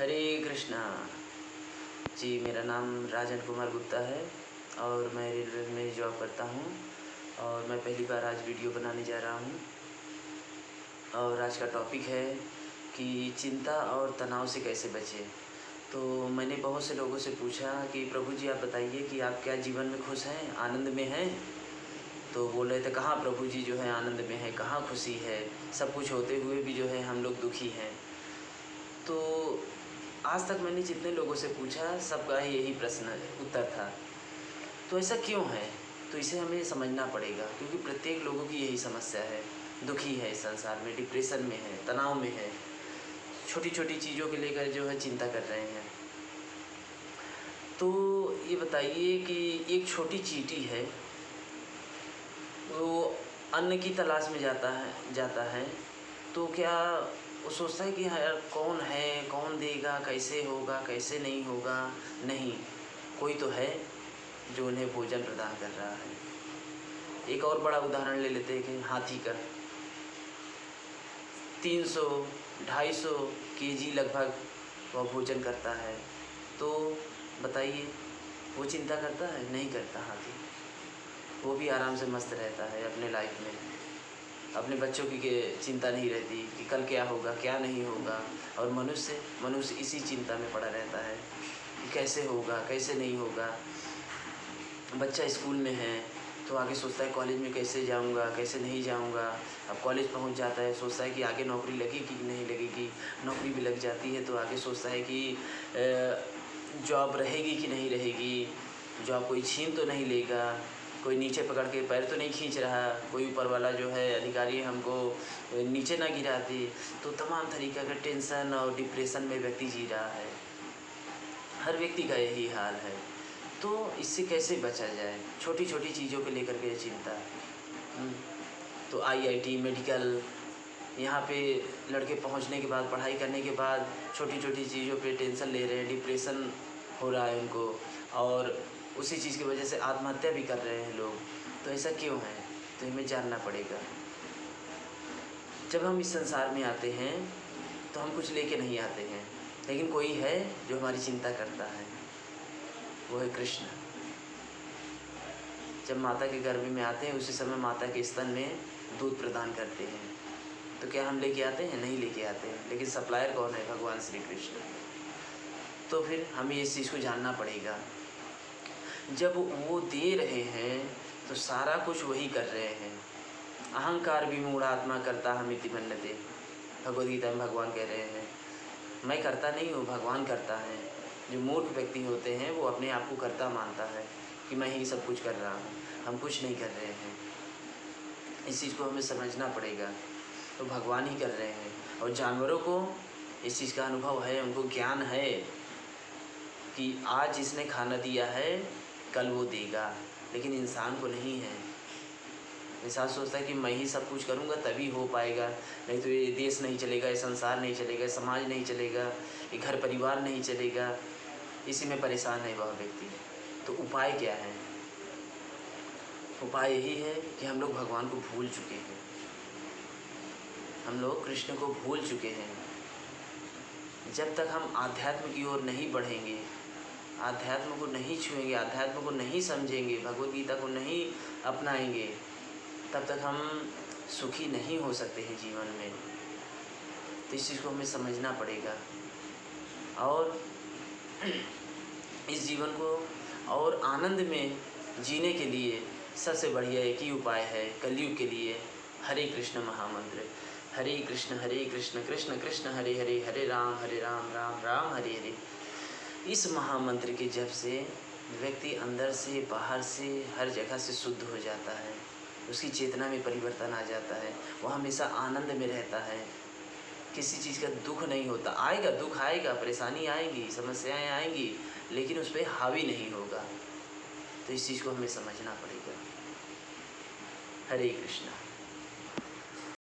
हरे कृष्णा जी। मेरा नाम राजन कुमार गुप्ता है और मैं रेलवे में जॉब करता हूँ और मैं पहली बार आज वीडियो बनाने जा रहा हूँ। और आज का टॉपिक है कि चिंता और तनाव से कैसे बचें। तो मैंने बहुत से लोगों से पूछा कि प्रभु जी आप बताइए कि आप क्या जीवन में खुश हैं, आनंद में हैं। तो बोल रहे थे कहाँ प्रभु जी जो है आनंद में है, कहाँ खुशी है, सब कुछ होते हुए भी जो है हम लोग दुखी हैं। तो आज तक मैंने जितने लोगों से पूछा सबका यही प्रश्न उत्तर था। तो ऐसा क्यों है? तो इसे हमें समझना पड़ेगा, क्योंकि प्रत्येक लोगों की यही समस्या है, दुखी है इस संसार में, डिप्रेशन में है, तनाव में है, छोटी छोटी चीज़ों के लेकर जो है चिंता कर रहे हैं। तो ये बताइए कि एक छोटी चींटी है, वो अन्न की तलाश में जाता है तो क्या वो सोचता है कि यार कौन है, कौन देगा, कैसे होगा, कैसे नहीं होगा? नहीं, कोई तो है जो उन्हें भोजन प्रदान कर रहा है। एक और बड़ा उदाहरण ले लेते हैं कि हाथी का 300-250 केजी लगभग वह भोजन करता है। तो बताइए वो चिंता करता है? नहीं करता। हाथी वो भी आराम से मस्त रहता है अपने लाइफ में। अपने बच्चों की चिंता नहीं रहती कि कल क्या होगा, क्या नहीं होगा। और मनुष्य इसी चिंता में पड़ा रहता है कि कैसे होगा, कैसे नहीं होगा। बच्चा स्कूल में है तो आगे सोचता है कॉलेज में कैसे जाऊंगा, कैसे नहीं जाऊंगा। अब कॉलेज पहुंच जाता है, सोचता है कि आगे नौकरी लगेगी कि नहीं लगेगी। नौकरी भी लग जाती है तो आगे सोचता है कि जॉब रहेगी कि नहीं रहेगी, जॉब कोई छीन तो नहीं लेगा, कोई नीचे पकड़ के पैर तो नहीं खींच रहा, कोई ऊपर वाला जो है अधिकारी हमको नीचे ना गिरा दे। तो तमाम तरीक़ा का टेंशन और डिप्रेशन में व्यक्ति जी रहा है। हर व्यक्ति का यही हाल है। तो इससे कैसे बचा जाए? छोटी छोटी चीज़ों को लेकर के चिंता। तो IIT मेडिकल यहाँ पे लड़के पहुँचने के बाद, पढ़ाई करने के बाद छोटी छोटी चीज़ों पे टेंशन ले रहे हैं, डिप्रेशन हो रहा है उनको, और उसी चीज़ की वजह से आत्महत्या भी कर रहे हैं लोग। तो ऐसा क्यों है? तो हमें जानना पड़ेगा। जब हम इस संसार में आते हैं तो हम कुछ लेके नहीं आते हैं, लेकिन कोई है जो हमारी चिंता करता है, वो है कृष्ण। जब माता के गर्भ में आते हैं उसी समय माता के स्तन में दूध प्रदान करते हैं। तो क्या हम लेके आते हैं? नहीं लेके आते हैं, लेकिन सप्लायर कौन है? भगवान श्री कृष्ण। तो फिर हमें इस चीज़ को जानना पड़ेगा। जब वो दे रहे हैं तो सारा कुछ वही कर रहे हैं। अहंकार विमूढ़ात्मा कर्ता हमिति मन्यते, भगवद गीता में भगवान कह रहे हैं। मैं करता नहीं हूँ, भगवान करता है। जो मूर्ख व्यक्ति होते हैं वो अपने आप को कर्ता मानता है कि मैं ही सब कुछ कर रहा हूँ, हम कुछ नहीं कर रहे हैं। इस चीज़ को हमें समझना पड़ेगा। तो भगवान ही कर रहे हैं। और जानवरों को इस चीज़ का अनुभव है, उनको ज्ञान है कि आज जिसने खाना दिया है कल वो देगा, लेकिन इंसान को नहीं है। इंसान सोचता है कि मैं ही सब कुछ करूँगा तभी हो पाएगा, नहीं तो ये देश नहीं चलेगा, ये संसार नहीं चलेगा, समाज नहीं चलेगा, ये घर परिवार नहीं चलेगा। इसी में परेशान है वह व्यक्ति। तो उपाय क्या है? उपाय यही है कि हम लोग भगवान को भूल चुके हैं, हम लोग कृष्ण को भूल चुके हैं। जब तक हम आध्यात्म की ओर नहीं बढ़ेंगे, आध्यात्म को नहीं छुएंगे, आध्यात्म को नहीं समझेंगे, भगवद गीता को नहीं अपनाएंगे, तब तक हम सुखी नहीं हो सकते हैं जीवन में। तो इस चीज़ को हमें समझना पड़ेगा। और इस जीवन को और आनंद में जीने के लिए सबसे बढ़िया एक ही उपाय है कलयुग के लिए, हरे कृष्ण महामंत्र। हरे कृष्ण कृष्ण कृष्ण हरे हरे, हरे राम राम राम हरे हरे। इस महामंत्र के जप से व्यक्ति अंदर से बाहर से हर जगह से शुद्ध हो जाता है, उसकी चेतना में परिवर्तन आ जाता है, वह हमेशा आनंद में रहता है, किसी चीज़ का दुख नहीं होता। आएगा दुख, आएगा परेशानी आएगी, समस्याएं आएंगी, लेकिन उस पर हावी नहीं होगा। तो इस चीज़ को हमें समझना पड़ेगा। हरे कृष्णा।